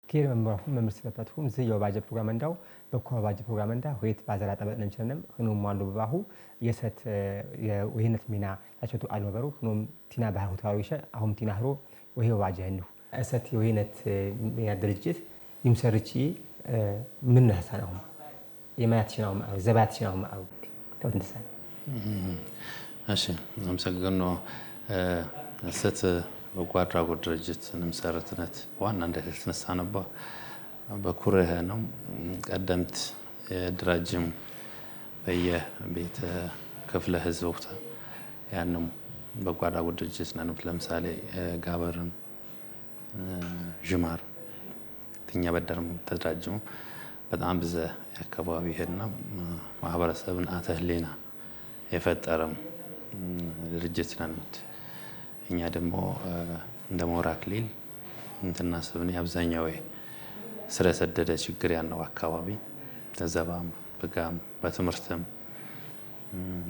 كير ممر سبتهم زي يوباجي بروجرامنداو بكو باجي بروجرامندا هويت بازار طبق نمشنم خنو مالو بباهو يست وهينت مينا اشتو قال نبرو خنوم تينا باهو تاويشه اهم تينا هرو وهي واجه انه اسات وهينت مينا درجت يمسرچي من هسانهم يماتشناهم او زباتشناهم او تودنسان ماشي نمسكنو اسات በጓድራ ድርጅት ንምሰረትነት ዋና እንደተነሳነባ በኩሬህ ነው ቀደምት የድራጅም በየቤተ ክፍለ ህዝቦታ ያንም በጓድራ ድርጅት ነው ለምሳሌ ጋበርን ጅማር ትኛ በደርም ተደራጅሙ በጣም ብዙ ያከባቢ ሄድና ማህበረሰብን አተህሊና የፈጠረም ድርጅት ነው እኛ ደግሞ እንደ ሞራክሊል እንትናስብን ያብዛኛው ስራ ሰደደ ችግር ያለው አካባቢ ተዘባም በጋም በትምርትም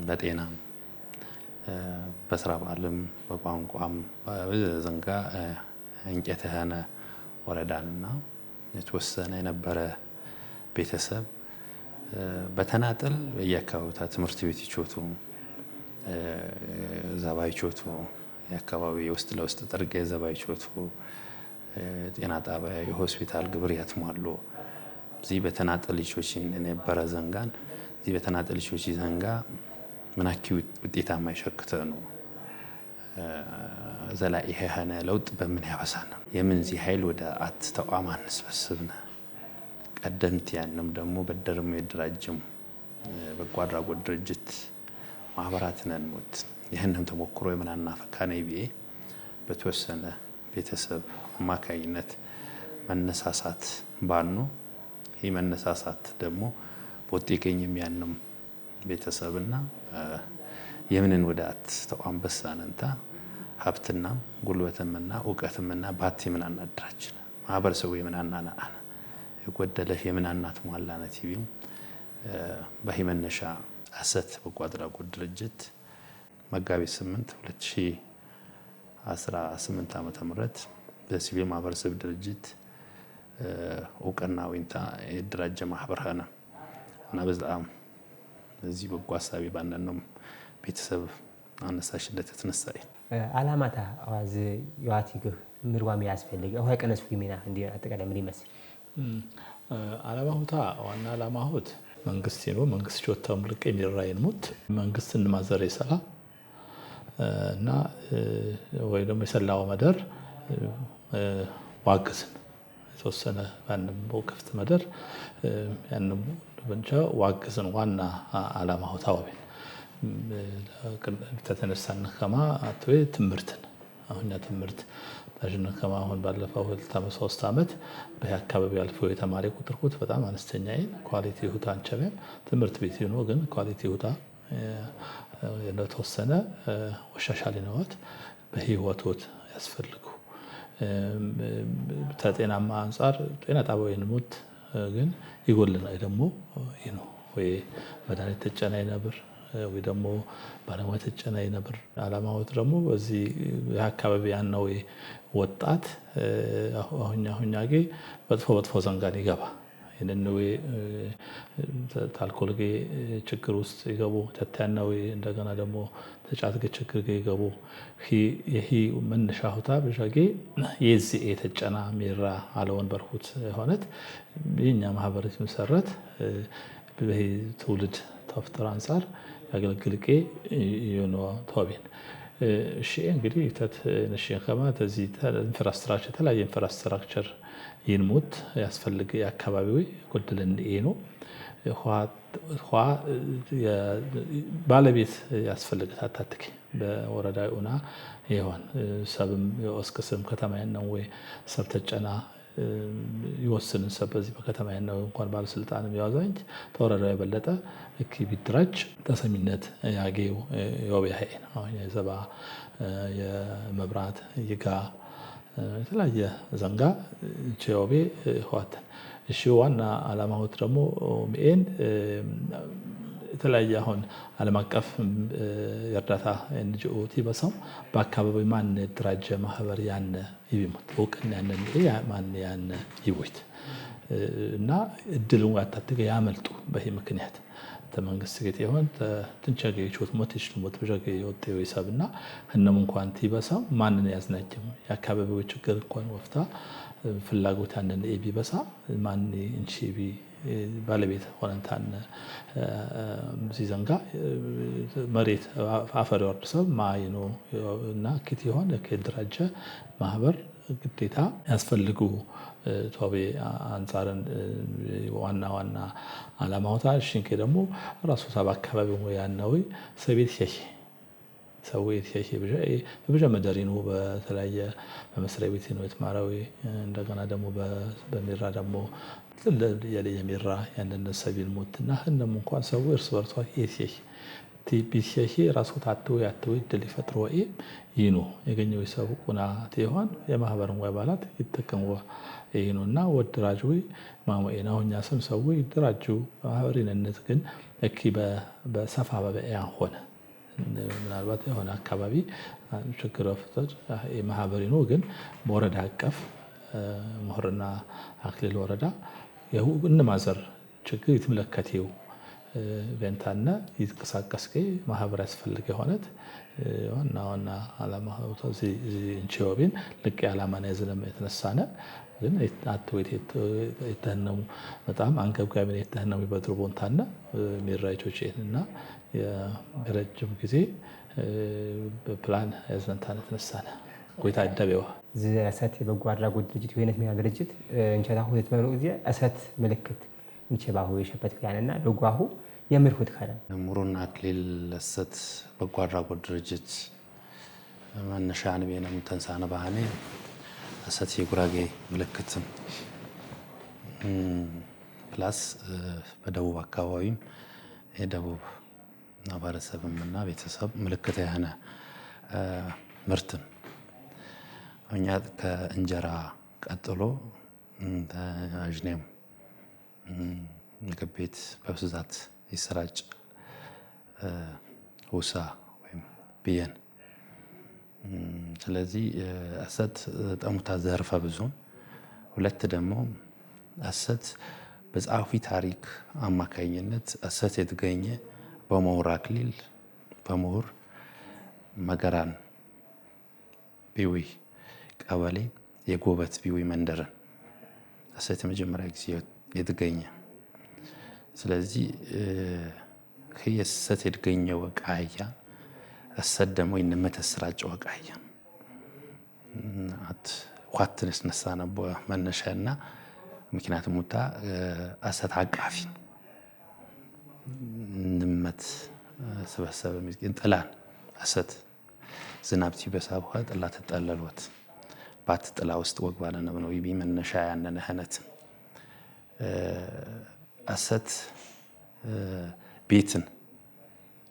በጤናም በስራ ባለም በቋንቋም በዘንጋ እንጨተሃነ ወረዳንና የተወሰነ የነበረ ቤተሰብ በተናጠል በየአካባቢው ትምርት ቤት ይቾቱ ዘባይቾቱ የአካባቢ ውስጥ ለውስጥ ጥርቄ ዘባይቾቱ ጤና ጣቢያ የሆስፒታል ግብር ያትሟሉ እዚህ በተናጠል ልጆችን የነበረ ዘንጋን እዚህ በተናጠል ልጆች ዘንጋ ምናኪው ውጤታማ ይሸክተ ነው ዘላኢ ሀነ ለውጥ በምን ያበሳና የምን ዚህ ኃይል ወደ አት ተቋማን ስበስብና ቀደምት ያንም ደግሞ በደርም የድራጅም በጓድራ ድርጅት ማህበራት ነን ሞት ይሄንን ተሞክሮ የምናና ፈካኔ ቢኤ በተወሰነ ቤተሰብ ማካይነት መነሳሳት ባኑ ይሄ መነሳሳት ደግሞ ወጥይገኝ የሚያንም ቤተሰብና የምንን ወዳት ተቋም በሳነንታ ሀብትና ጉልበትምና ዕውቀትምና ባቲ ምናና ድራጅ ማህበረሰቡ የምናና የጎደለ የምናናት ሟላነት ይቢም በሂመነሻ አሰት በጓድራ ድርጅት መጋቢት 8 2018 ዓመተ ምህረት በሲቪል ማህበረሰብ ድርጅት ዕውቅና ወይንታ የድራጀ ማህበር ሆነ እና በዛም እዚህ በጓሳቢ ባንነም ቤተሰብ አነሳሽነት ተነሳይ አላማታ አዋዝ ያቲግ ምርዋም ያስፈልግ አው ያቀነስ ዊሚና እንዲ አጠቃላይ ምን ይመስል አላማውታ ዋና አላማውት መንግስት ነው መንግስት ጆታም ልቅ የሚራይን ሙት መንግስትን ማዘር ይሰራ እና ወይ ደግሞ የሰላው መደር ዋግስን ተወሰነ ባንንም በከፍት መደር ያንም በእንቻ ዋግስን ዋና አላማው ታወበ ተተነሳን ከማ አጥዌ ትምርትን አሁን ትምርት ታጅነ ከማ አሁን ባለፈው 3 አመት በአካባቢ ያልፈው የተማሪ ቁጥር በጣም አነስተኛ ኳሊቲ ሁታ አንቸበም ትምርት ቤት ነው ግን ኳሊቲ ሁታ የተወሰነ ወሻሻሊ ነውት በህይወቶት ያስፈልጉ ተጤናማ አንፃር ጤና ጣቢያውን ሞት ግን ይጎልና ደግሞ ነው ወይ መድኃኒት ተጨናይ ነበር ወይ ደግሞ ባለሙያ ተጨናይ ነበር አላማውት ደግሞ በዚህ አካባቢ ያለው ወጣት አሁኛጌ በጥፎ ዘንጋን ይገባ የነነው ታልኮልጌ ችግር ውስጥ ይገቡ ተታናው እንደገና ደግሞ ተጫትገ ችግር ይገቡ ይሄ መነሻውታ በጃጌ የዚህ የተጨና ሚራ አለወን በርሁት ሆነት የኛ ማህበረሰብ መሰረት በዚህ ትውልድ ተፍጥራ አንፃር ያገለግልቄ የሆነ ተወቢን እሺ እንግዲህ ነሽን ከማት እዚህ ኢንፍራስትራክቸር ተለያየ ኢንፍራስትራክቸር ይንሙት ያስፈልግ የአካባቢው ጎድለን ነው ባለቤት ያስፈልግ ታታትክ በወረዳውና ይሆን ሰብም የኦስከስም ከተማያን ነው ወይ ሰብተጨና ይወስንን ሰበዚህ በከተማ ያለው እንኳን ባለስልጣንም ያዛኝ ተወረዳው የበለጠ እኪ ቢድራጅ ተሰሚነት ያገው የወበያይ አሁን የዘባ የመብራት ይጋ የተለያየ ዘንጋ ቼኦቤ ሆት እሺ ዋና አላማውት ደግሞ ሜን የተለያየ አሁን ዓለም አቀፍ የእርዳታ ኤንጂኦ ቲበሳው በአካባቢ ማን ድራጀ ማህበር ያነ ይቢሞት ወቀን ያነ ማን ያነ ይወት እና እድሉን አታተገ ያመልጡ በዚህ ምክንያት ተመንግስት ገት ይሆን ትንቸገ ይቾት ሞትሽ ሞት በጀገ ይወጣው ይሳብና እነም እንኳን ቲበሳው ማንን ያዝናጀም የአካባቢው ችግር እንኳን ወፍታ ፍላጎት ያንን ቢበሳ ማን እንቺቢ ባለቤት ሆነንታን ሲዘንጋ መሬት አፈር ወርሰብ ማይኖ እና ከት ይሆን ከድራጀ ማህበር ግዴታ ያስፈልጉ ቶቤ አንፃርን ዋና አላማውታ ሽንከ ደግሞ ራሱ ሰባ አካባቢው ያናው ሰቤት ሸሽ ሰውዬ ሸሽ በበጀ መደሪኑ በተለያየ በመስሪያ ቤት ነው የተማረው እንደገና ደግሞ በሚራ ደግሞ የሚራ ያንን ሰቢል ሞትና እነም እንኳን ሰው እርስ በርሷ ይሸሽ ቲቢሸሽ ራሱ ታጥቶ ያጥቶ እድል ይፈጥሮ ይኑ የገኘው ሰው ቁና ተይሆን የማህበሩን አባላት ይተከሙ ይኑና ወድራጁ ማሞኤናውኛ ሰም ሰው ይድራጁ ማህበሪነት ግን እኪ በሰፋ በበያ ሆነ ምናልባት የሆነ አካባቢ ችግር ፍጠር የማህበሪኑ ግን በወረዳ አቀፍ መሆርና አክሊል ወረዳ ይሁ እንማዘር ችግር ይተመለከተው በእንታና ይተከሳከስከ ማህበር ያስፈልግ የሆነት ዋና አላማ ወታዚ እንቺዮቢን ልቅ ያላማ ነው ዘለም የተነሳነ ግን አጥወት የተነሙ በጣም አንገብጋቢ ነው የተነሙ በድሮ ቦንታና ሚራይቶች እና የረጅም ጊዜ በፕላን ያዘንታነ ተነሳነ ቆይታ አደበው ዘሰት በጎ አድራጎት ድርጅት ወይነት ሚና ድርጅት እንቻታሁ የተመረው ጊዜ አሰት ምልክት እንቸባሁ የሸበት ያንና ለጓሁ የምርሁት ካለ ሙሩና አክሊል አሰት በጎ አድራጎት ድርጅት መነሻን በእነም ተንሳነ ባህኔ አሰት የጉራጌ ምልክትም ፕላስ በደቡብ አካባቢም የደቡብ ማህበረሰብምና ቤተሰብ ምልክት ያነ ምርትን እኛ ከእንጀራ ቀጥሎ አጅኔም ምግብ ቤት በብዛት ይሰራጭ ውሳ ወይም ቢየን ስለዚህ አሰት ጠሙታ ዘርፈ ብዙ ሁለት ደግሞ አሰት በጻፊ ታሪክ አማካኝነት አሰት የተገኘ በመውር አክሊል በመውር መገራን ቢዊ ቀበሌ የጎበት ቢዊ መንደርን አሰት መጀመሪያ ጊዜ የተገኘ ስለዚህ ከየሰት የተገኘው ቃያ አሰት ደግሞ ይነመተስራጨው ቃያ አት ኳትንስ ነሳነቦ መነሻና ምክንያቱም ሙታ አሰት አቃፊ ንመት ሰበሰበ ምስኪን ጥላን አሰት ዝናብ ሲበሳብ ጥላ ተጠለልወት ባት ጥላ ውስጥ ወግባለ ነው ይቢ መነሻ ያነነ ህነት አሰት ቤትን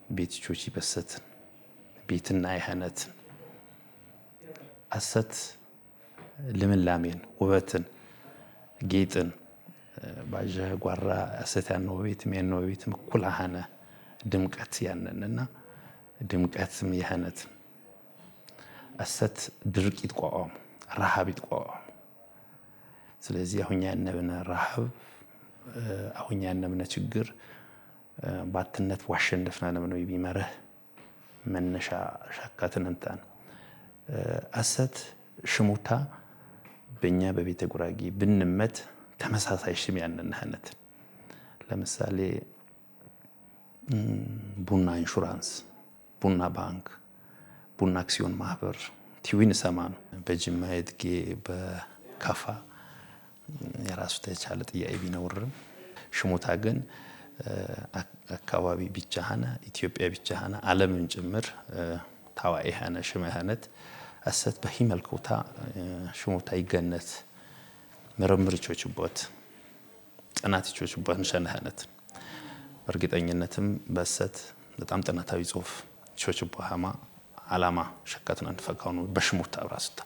ቤትቾች ይበሰትን ቤትና አይህነት አሰት ለምንላሜን ውበትን ጌጥን ባጀ ጓራ አሰት ያነው ቤት የሚያነው ቤት ኩላሃነ ድምቀት ያነንና ድምቀትም ይህነት አሰት ድርቅ ይጥቋም ረሃብ ይጥቋም ስለዚህ አሁን ያነብነ ረሃብ አሁን ያነብነ ችግር ባትነት ዋሸንደፍና ነው ይቢመረህ መነሻ ሻካትን እንታን አሰት ሽሙታ በእኛ በቤተ ጉራጌ ብንመት ተመሳሳይ ሽም ያነንህነት ለምሳሌ ቡና ኢንሹራንስ ቡና ባንክ ቡና አክሲዮን ማህበር ቲዊን ሰማኑ በጅማ የትጌ በካፋ የራሱ ተቻለ ጥያቄ ቢኖርም ሽሙታ ግን አካባቢ ቢቻሃና ኢትዮጵያ ቢቻሃና ዓለምን ጭምር ታዋይ ሀነ ሽመሃነት አሰት በሂመልኩታ ሽሙታ ይገነት ምርምርቾችቦት ጥናትቾችቦት ነሸነሃነት በርግጠኝነትም በሰት በጣም ጥናታዊ ጽሁፍ ቾችቦሃማ አላማ ሸካቱን አንፈካው በሽሙታ ራስታ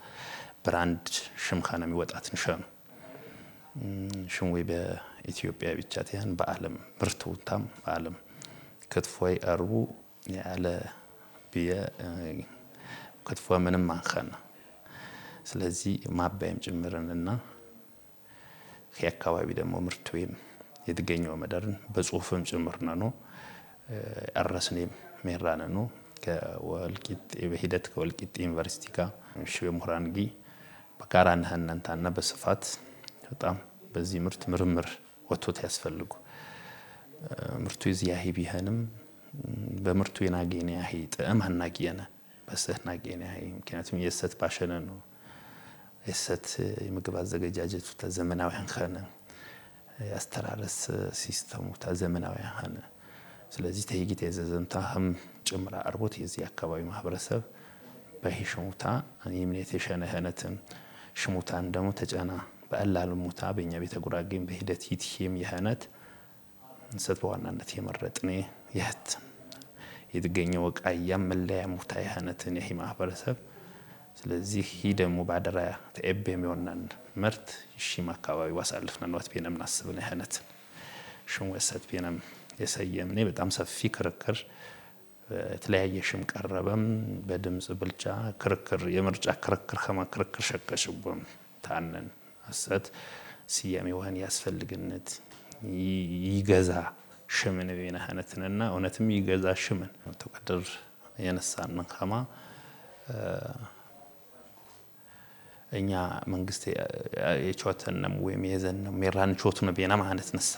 ብራንድ ሽምካና የሚወጣት ንሸኑ ሽምዌ በኢትዮጵያ ብቻ ተያን በዓለም ብርቱታም በዓለም ክትፎይ አርቡ ያለ ቢየ ክትፎ ምንም አንኸና ስለዚህ ማባይም ጭምርንና የአካባቢ ደግሞ ምርት ወይም የተገኘው መደርን በጽሁፍም ጭምርና ነው አረስኔም ሜራነ ነው ከወልቂጤ በሂደት ከወልቂጤ ዩኒቨርሲቲ ጋር ሽምራንጊ በጋራ ነህነንታና በስፋት በጣም በዚህ ምርት ምርምር ወጥቶት ያስፈልጉ ምርቱ ይዚያሂ ቢሆንም በምርቱ የናገኘ ያሂ ጣም አናጊየነ በሰህናገኘ ያሂ ምክንያቱም የሰት ባሸነ ነው የሰት የምግብ አዘገጃጀቱ ተዘመናዊ አንከነ ያስተራረስ ሲስተሙ ተዘመናዊ አንከነ ስለዚህ ተይጊት የዘዘንታም ጭምራ አርቦት የዚህ አካባቢ ማህበረሰብ በሂሽሙታ እኔምኔት የሸነህነትም ሽሙታን ደግሞ ተጨና በአላሉ ሙታ በእኛ ቤተ ጉራጌም በሂደት ይትም የህነት እንሰት በዋናነት የመረጥኔ የህት የተገኘው ቃያም መለያ ሙታ የህነትን ይሄ ማህበረሰብ ስለዚህ ይሄ ደግሞ ባደራ ተኤቤም ይሆናል ምርት እሺም አካባቢ ዋሳልፍና ነው አትበነም ናስብነ የህነት ሽሙ ወሰት በነም የሰየምኔ በጣም ሰፊ ክርክር የተለያየ ሽም ቀረበም በድምጽ ብልጫ ክርክር የምርጫ ክርክር ከማክርክር ሸቀሽቦም ታነን አሰት ሲያም ይሆን ያስፈልግነት ይገዛ ሽምን በእናህነትና እውነትም ይገዛ ሽምን ተቀደር የነሳን ከማ እኛ መንግስት የቾተንም ወይም የዘነም ሜራን ቾቱ ነው በእና ማለት ነሳ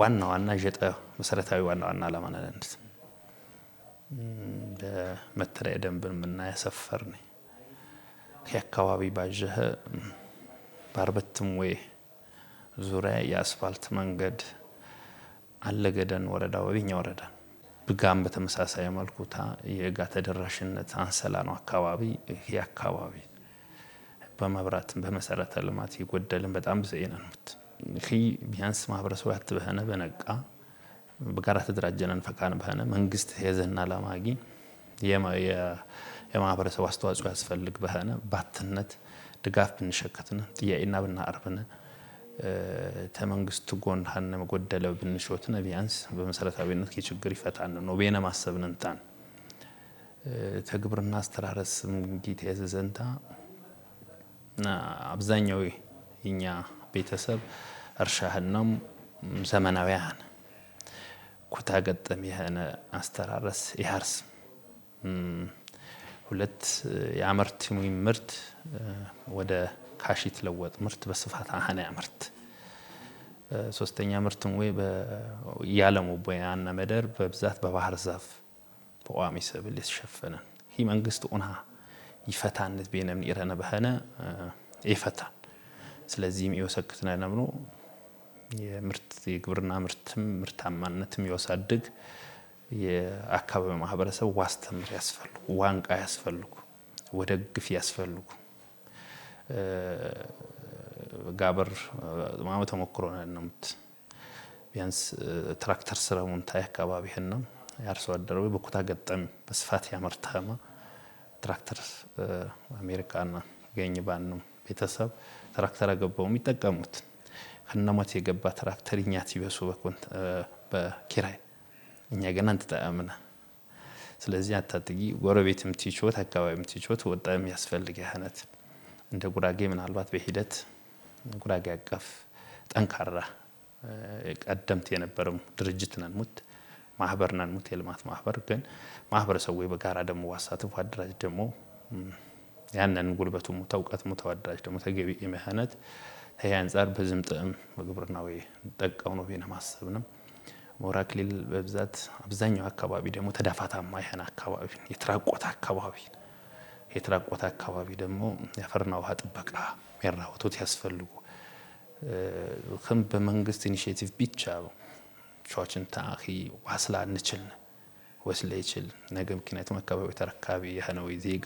ዋና ጀጠ መሰረታዊ ዋና ለማናለንት በመተሪያ ደንብን ምና ያሰፈርኔ ከአካባቢ ባጀህ ባርበትም ወይ ዙሪያ የአስፋልት መንገድ አለገደን ወረዳ ወብኛ ወረዳ ብጋም በተመሳሳይ መልኩታ የጋ ተደራሽነት አንሰላ ነው አካባቢ የአካባቢ በመብራት በመሰረተ ልማት ይጎደልን በጣም በዘይነንት ቢያንስ ማህበረሰቡ ያትበህነ በነቃ በጋራ ተደራጀነን ፈካን በህነ መንግስት የዘና ለማጊ የማህበረሰቡ አስተዋጽኦ ያስፈልግ በህነ ባትነት ድጋፍ ብንሸከትና ጥያቄና ብናርብነ ተመንግስቱ ጎን ሀነ መጎደለው ብንሾትና ቢያንስ በመሰረታዊነት የችግር ይፈታን ነው በእና ማሰብነንታን ተግብርና አስተራረስም ጊዜ የዘዘንታ አብዛኛው የኛ ቤተሰብ እርሻህናም ዘመናዊያን ኩታ ገጠም የሆነ አስተራረስ ይሃርስ ሁለት ያመርት ምርት ወደ ካሽት ለወጥ ምርት በስፋት አሃና ያመርት ሶስተኛ ምርትም ወይ በያለሙ በያና መደር በብዛት በባህር ዛፍ በቋሚ ሰብል ይሸፈነ ይህ መንግስት ኡንሃ ይፈታነት በእናም ይረነ በህነ ይፈታል ስለዚህም ይወሰክተና ነምኖ የምርት የግብርና ምርታማነትም ይወሳድግ የአካባቢ ማህበረሰብ ዋስተምር ያስፈልጉ ዋንቃ ያስፈልጉ ወደ ግፍ ያስፈልጉ ጋበር ማመ ተሞክሮ ነውት ቢያንስ ትራክተር ስራውን ታይ አካባቢህና ያርሶ አደረው በኩታ ገጠም በስፋት ያመርታማ ትራክተር አሜሪካና ገኝ ባንም ቤተሰብ ትራክተር አገባው የሚጠቀሙት ከነማት የገባ ትራክተር እኛት ይበሱ በኪራይ እኛ ገና እንተጣምና ስለዚህ አታጥቂ ጎረቤትም ትይቾት አካባቢም ትይቾት ወጣም ያስፈልግ ያህነት እንደ ጉራጌ ምናልባት በሂደት ጉራጌ አቀፍ ጠንካራ ቀደምት የነበረው ድርጅት ነን ሙት ማህበር ነን ሙት የልማት ማህበር ግን ማህበረሰቡ በጋራ ደሞ ዋሳተው አድራጅ ደሞ ያንን ጉልበቱ ተውቀት ተዋዳጅ ደሞ ተገቢ የመህነት ተያንጻር በዝምጥም በግብርናው ተጠቀው ነው በእና ማሰብንም ሞራክሊል በብዛት አብዛኛው አካባቢ ደሞ ተዳፋታማ ይሄን አካባቢ የተራቆታ አካባቢ ደሞ ያፈርና ውሃ ጥበቃ ሜራውቶት ያስፈልጉ ከም በመንግስት ኢኒሺዬቲቭ ብቻ ቾችን ታኺ ዋስላ እንችል ወስለ ይችል ነገ ምክንያቱም አካባቢው ተረካቢ የሆነው ዜጋ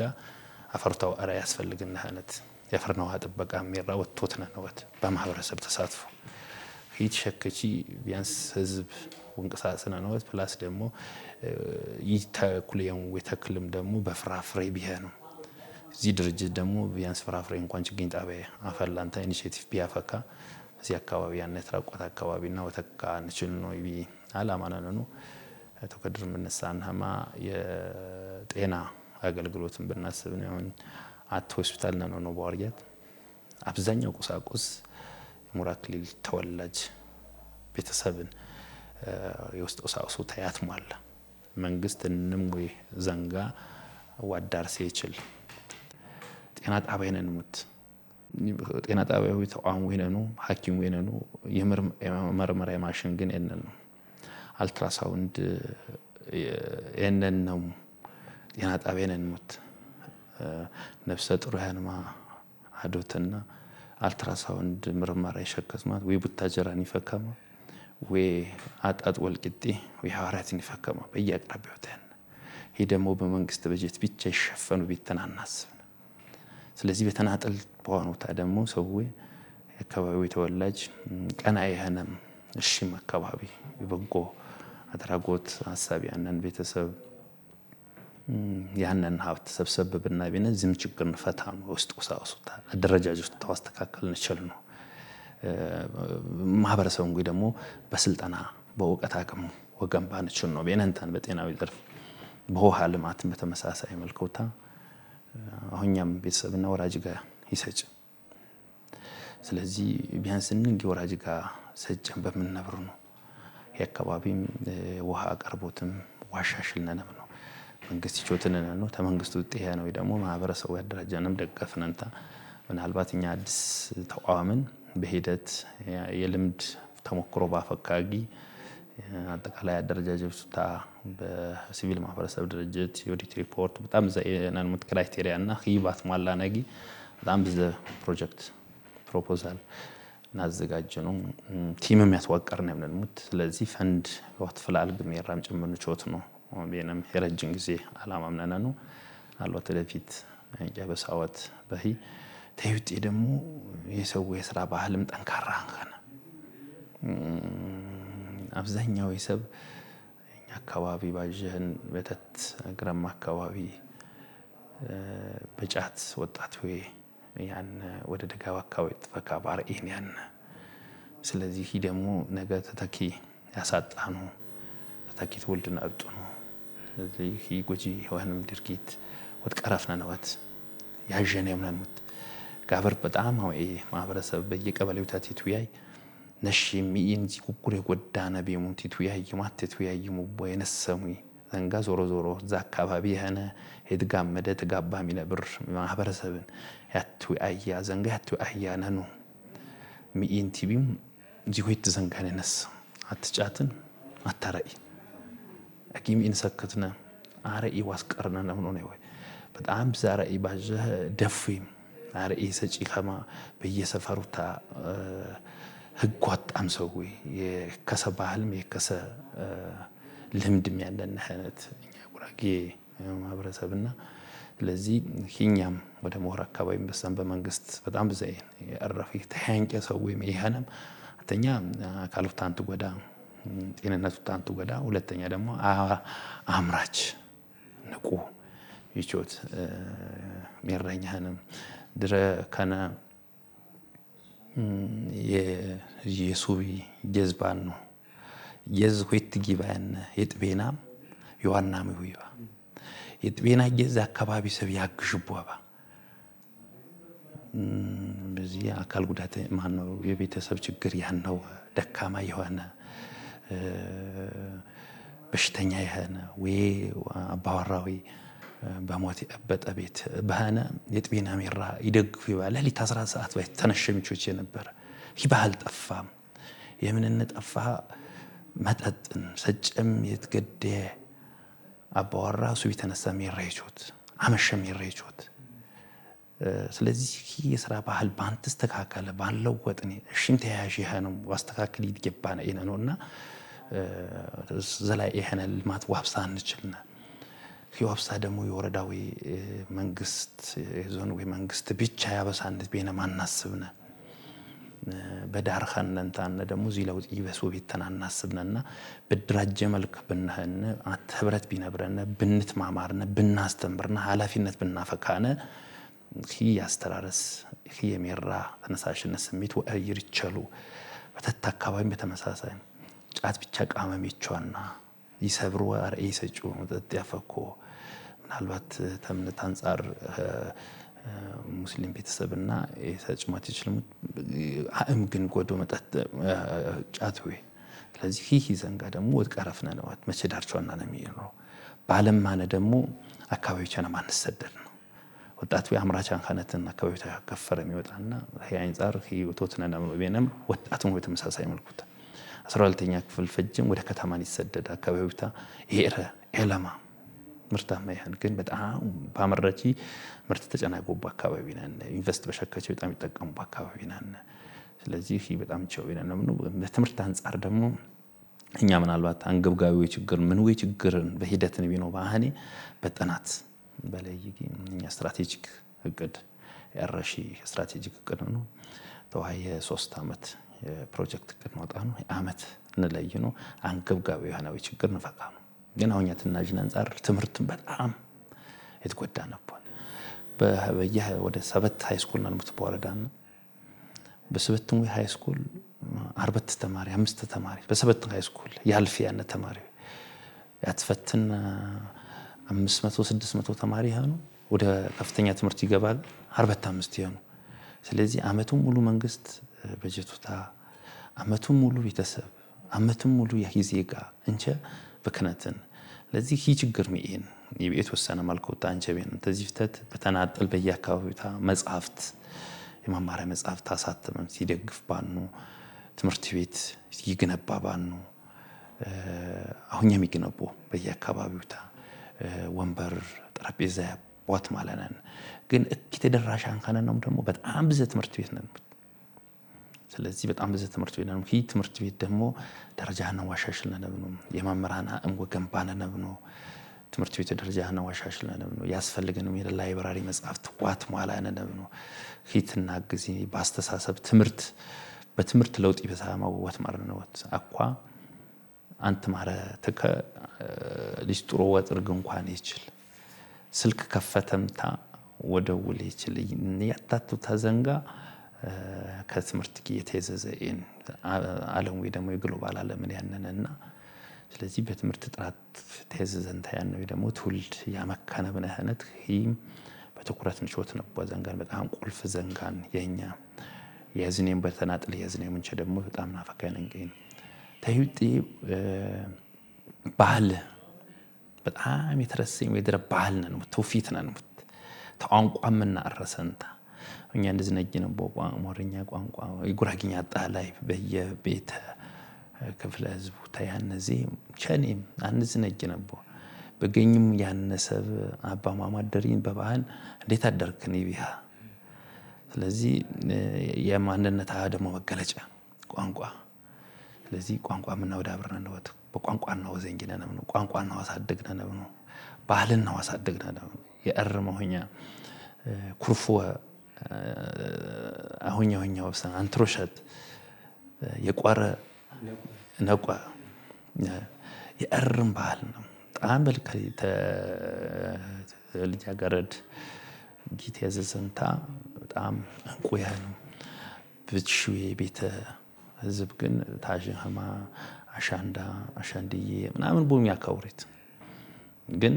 አፈርታው አራ ያስፈልግና ሀነት ያፈርና ውሃ ጥበቃ ሜራውቶት ነው በማህበረሰብ ተሳትፎ ይተሸከቺ ቢያንስ ህዝብ ወንቀሳስና ነው ፕላስ ደግሞ ይተኩልየም ወተክልም ደግሞ በፍራፍሬ ቢሆነው እዚህ ድርጅት ደግሞ ቢያንስ ፍራፍሬ እንኳን ችግኝ ጣቢያ አፈላንታ ኢኒሺዬቲቭ ቢያፈካ እዚህ አካባቢ ያነ ተራቆታ አካባቢና ወተካ እንችል ነው ይቢ አላማና ነው ተከድር ምንሳናማ የጤና አገልግሎትን ብናስብ ነው አት ሆስፒታል ነው ባርያት አብዛኛው ቁሳቁስ ሙራክሊል ተወላጅ ቤተሰብን የውስጥ ቁሳቁሱ ተያትሟል መንግስት እንምዌ ዘንጋ ዋዳርሴ ይችል ጤና ጣቢያን እንሙት ጤና ጣቢያው ተቋም ወይነኑ ሐኪም ወይነኑ የመርመሪያ ማሽን ግን የነን አልትራሳውንድ የነን ነው ጤና ጣቢያን እንሙት ነፍሰ ጡር ያንማ አዶትና አልትራሳውንድ ምርመራ ይሸከስማት ወይ ቡታጀራን ይፈከማ ወይ አጣጥ ወልቂጤ ወይ ሐዋራትን ይፈከማ በየአቅራቢያው ተን ይሄ ደግሞ በመንግስት በጀት ብቻ ይሸፈኑ ቢተናናስ ስለዚህ በተናጠል በሆነታ ደግሞ ሰውዬ አካባቢው ተወላጅ ቀና ያነም እሺም አካባቢ ይበጎ አድራጎት ሐሳብ ያነን ቤተሰብ ያነን ሀብት ሰብሰብ ብናቢነ ዝም ችግር ፈታም ውስጥ ቁሳቁሱታ አደረጃጀቱ ተዋስተካከል እንችል ነው ማህበረሰቡ እንግዲህ ደግሞ በስልጣና በእውቀት አቅም ወገንባ እንችል ነው በእነንታን በጤናዊ ዘርፍ በውሃ ልማት በተመሳሳይ መልኩታ አሁንኛም ቤተሰብና ወራጅ ጋር ይሰጭ ስለዚህ ቢያንስ እንንጊ ወራጅ ጋር ሰጨን በመነብሩ ነው የአካባቢም ውሃ አቀርቦትም ዋሻሽልነን ነው መንግስት ይቾትነን ነው ተመንግስቱ ጤያ ነው ደግሞ ማህበረሰቡ ያደራጀንም ደገፍነንታ ምናልባትኛ አዲስ ተቋምን በሂደት የልምድ ተሞክሮ ባፈካጊ አጠቃላይ አደረጃጀቱታ በሲቪል ማህበረሰብ ድርጅት የኦዲት ሪፖርት በጣም ዘናን ክራይቴሪያና ሂባት ማላነጊ በጣም ብዙ ፕሮጀክት ፕሮፖዛል ናዘጋጅ ነው ቲምም ያስዋቀርን ያምነንሙት ስለዚህ ፈንድ ወጥ ፍላል በሚራም ጭምር ቾት ነው በእነም የረጅም ጊዜ አላማምነና ነው አልወት ለፊት ያበሳወት በሂ ተይውጤ ደግሞ የሰው የሥራ ባህልም ጠንካራ አንከና አብዛኛው ይሰብ እኛ አካባቢ ባጀን በተት ግረማ አካባቢ በጫት ወጣት ወይ ያን ወደ ደጋው አካባቢ ተፈካ ባርኢን ያን ስለዚህ ደግሞ ነገ ተተኪ ያሳጣኑ ተተኪ ትወልድና አብጡ ነው ስለዚህ ይጎጂ የሆነም ድርጊት ወጥቀራፍና ነዋት ያጀነ የምናንሙት ጋበር በጣም ወይ ማህበረሰብ በየቀበሌው ታቲቱ ያይ ነሽም ይንጂ ኩኩሬ ጎዳና በሙቲቱ ያይማተቱ ያይሙ በየነሰሙ ዘንጋ ዞሮ ዞሮ ዛ አካባቢ ያነ ሄድጋመደ ተጋባሚ ነብር ማህበረሰብን ያቱ አያ ዘንጋ ያቱ አያ ነኑ ሚኢንቲቢም ጂሆይት ዘንጋነ ነስ አትጫትን አታራይ አኪም ኢንሰከተና አረኢ ዋስቀርና ነው ነው ወይ በጣም ዛራኢ ባጀ ደፍይም አረኢ ሰጪ ከማ በየሰፈሩታ ህጓጣም ሰውይ የከሰባህልም የከሰ ልምድም ያለን ሀነት እኛ ጉራጌ ማህበረሰብና ስለዚህ ሂኛም ወደ ሞራ አካባቢ በሰም በመንግስት በጣም በዘይ ያረፈ ተያንቀ ሰውይ ይሄንም አተኛ አካሉታንቱ ጎዳ ጤንነቱ ታንቱ ጎዳ ሁለተኛ ደግሞ አምራች ንቁ ይቾት ሚራኛንም ድረ ከነ የሱቢ ጀዝባን ነው የዝሁት ጊባን የጥቤና ዮሐናም ይሁይባ የጥቤና ጀዛ አካባቢ ሰብ ያግሽቧባ በዚህ አካል ጉዳት ማን ነው የቤተሰብ ችግር ያነው ደካማ የሆነ በሽተኛ የሆነ ወይ አባወራዊ በሞት በጠቤት በሃና የጥቤና ሚራ ይደግፉ ይባላል ለሊት 10 ሰዓት ባይ ተነሸምቾች የነበረ ይባል ጠፋም የምን ጠፋ መጠጥን ሰጨም የትገደ አባወራ ሱ ቢተነሳ ሚራይቾት አመሸም ሚራይቾት ስለዚህ የሥራ ባህል ባንተስ ተካከለ ባለው ወጥኔ እሺም ተያያዥ የሆነው ዋስተካከል ይገባና ነውና ዘላይ የሆነ ልማት ዋብሳ እንችልና ይዋብሳ ደግሞ የወረዳዊ መንግስት የዞን ወይ መንግስት ብቻ ያበሳንት በእነ ማናስብና በዳር ኸነንታና ደግሞ ዚ ለውጥ ይበሱ ቢተናናስብናና በድራጀ መልክ ብንህን አትህብረት ቢነብረና ብንትማማርና ብናስተምርና ኃላፊነት ብናፈካነ ያስተራረስ የሜራ ተነሳሽነት ስሜት ወይርቸሉ በተታ አካባቢ በተመሳሳይ ጫት ብቻ ቃመም ይቻልና ይሰብሩ አርኤ ሰጩ መጠጥ ያፈኮ ምናልባት ተምነት አንፃር ሙስሊም ቤተሰብና የሰጭማት ይችላል አም ግን ጎዶ መጠጥ ጫትዌ ስለዚህ ይህ ዘንጋ ደግሞ ወድቀረፍና ነው መቸዳርቻውና ነው የሚኖረው ባለም ማነ ደግሞ አካባቢዎችን ማንሰደድ ነው ወጣቱ ያምራቻን ካነተን አካባቢው ተከፈረ የሚወጣና ይሄ አንፃር ህይወቶትና ነው በእነም ወጣቱን በተመሳሳይ መልኩት 12ኛ ክፍል ፈጅም ወደ ከተማን ይሰደድ አካባቢውታ ይሄረ ኤላማ ምርታማ ይሄን ግን በጣም ባመረጪ ምርት ተጨናቆባ አካባቢ ነን ኢንቨስት በሸከቸው በጣም ይጠቀሙባ አካባቢ ነን ስለዚህ ይሄ በጣም ቻው ይነን ነው በትምህርት አንፃር ደግሞ እኛ ምናልባት አንገብጋቢው ችግር ምን ወይ ችግርን በሂደትን ቢኖ ባህኔ በጥናት በላይ እኛ ስትራቴጂክ እቅድ ያረሺ ስትራቴጂክ እቅድ ነው ተዋየ 3 አመት የፕሮጀክት እቅድ ማውጣ ነው አመት እንለይ ነው አንገብጋቢው የሆነው ችግር ነፈቃ ነው ግን አሁን ያተናጅን አንፃር ትምህርትን በጣም የተጎዳ ነበር በየ ወደ 7 ሃይ ስኩል ነው ምትወረዳና በሰበትም ወይ ሃይ ስኩል 40 ተማሪ 5 ተማሪ በሰበት ሃይ ስኩል ያልፍ ያነ ተማሪ ያትፈትን 500 600 ተማሪ ያኑ ወደ ከፍተኛ ትምህርት ይገባል 45 ይሆኑ ስለዚህ አመቱን ሙሉ መንግስት በጀቱታ አመቱን ሙሉ ቤተሰብ አመቱን ሙሉ የሂዜጋ እንቸ በከነተን ለዚህ ይህ ችግር ሚኢን የቤት ወሰነ ማልኮታ አንቸቤን ተዚፍተት በተናጠል በየአካባቢውታ መጻፍት የማማሪያ መጻፍት አሳተመም ሲደግፍ ባኑ ትምህርት ቤት ይገነባ ባኑ አሁን የሚገነቡ በየአካባቢውታ ወንበር ጠረጴዛ ቦት ማለነን ግን እኪ ተደራሻን ካነንም ደግሞ በጣም ብዙ ትምህርት ቤት ነን ስለዚህ በጣም ብዙ ትምህርት ቤት ነን ይህ ትምህርት ቤት ደግሞ ደረጃና ዋሻሽልና ነው የማመራና እንወገንባና ነው ትምህርት ቤት ደረጃና ዋሻሽልና ነው ያስፈልገንም የላይብራሪ መጻፍት ዋት ማላና ነው ሂትና ግዚ ባስተሳሰብ ትምህርት በትምህርት ለውጥ ይበሳማው ወት ማረነ ወት አኳ አንተ ማረ ተከ ሊስጥሮ ወጥርግ እንኳን ይችል ስልክ ከፈተምታ ወደውል ይችል ያታቱ ተዘንጋ ከትምህርት የተዘዘን ዓለም ወይ ደግሞ የግሎባል ዓለም ያነነና ስለዚህ በትምህርት ጥራት ተዘዘንታ ያነው ደግሞ ትውልድ ያመካነ በነህነት ይም በትኩረት ንቾት ነው ዘንጋን በጣም ቁልፍ ዘንጋን የኛ የዝኔም በተናጥል የዝኔም እንቸ ደግሞ በጣም ናፈካኝ ነኝ ተይውጥ ባህል በጣም የተረሰኝ ወይድረ ባህል ነው ተውፊት ነው ተቋንቋምና አረሰንታ እኛ እንደዚህ ነኝ በቋ ሞርኛ ቋንቋ ይጉራግኛ ጣላይ በየቤተ ክፍለ ህዝቡ ታያነዚ ቸኔም አንዝ ነኝ ነው በገኝም ያነሰብ አባማማ ደሪን በባህል እንዴት አደርክኝ ቢያ ስለዚህ የማንነታ ደግሞ መገለጫ ቋንቋ ስለዚህ ቋንቋ ምን ወደ አብረና ነው በቋንቋና ወዘንጊና ነው ቋንቋና ዋሳደግና ነው ባህልና ዋሳደግና ነው የአርመሆኛ ኩርፎ አሁኛውኛ ወሰን አንትሮሸት የቋረ ነቋ የአርም ባህል ነው ጣም በልከይ ልጅ አገረድ ጊት ያዘዘንታ በጣም እንቆያ ነው ብቻው የቤተ ህዝብ ግን ታጅሃማ አሻንዳ አሻንዲዬ ምናምን ቦም ያካውሪት ግን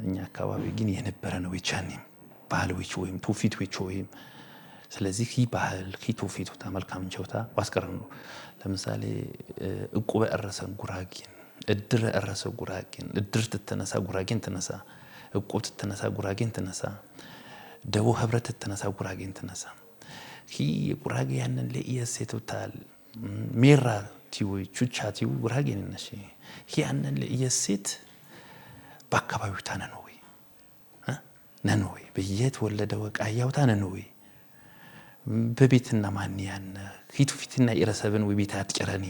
እኛ አካባቢ ግን የነበረ ነው ይቻኔም ባህልዎች ወይም ቱፊቶች ወይም ስለዚህ ይህ ባህል ቱፊቱ ተመልካም ቸውታ ዋስቀረን ነው ለምሳሌ እቁበ እረሰን ጉራጊን እድር እረሰ ጉራጊን እድር ተተነሳ ጉራጊን ተነሳ እቁብ ተተነሳ ጉራጊን ተነሳ ደቦ ህብረት ተተነሳ ጉራጊን ተነሳ ይህ ጉራጊ ያንን ለኢየሴቶታል ሜራ ቲው ቹቻቲው ጉራጊን ነሽ ይህ ያንን ለኢየሴት በአካባቢው ታነነው ወይ ነነው ወይ በየት ወለደ ወቃያው ታነነው ወይ በቤትና ማን ያን ፊቱ ፊትና ይረሰብን ወይ ቤት አጥቀረኒ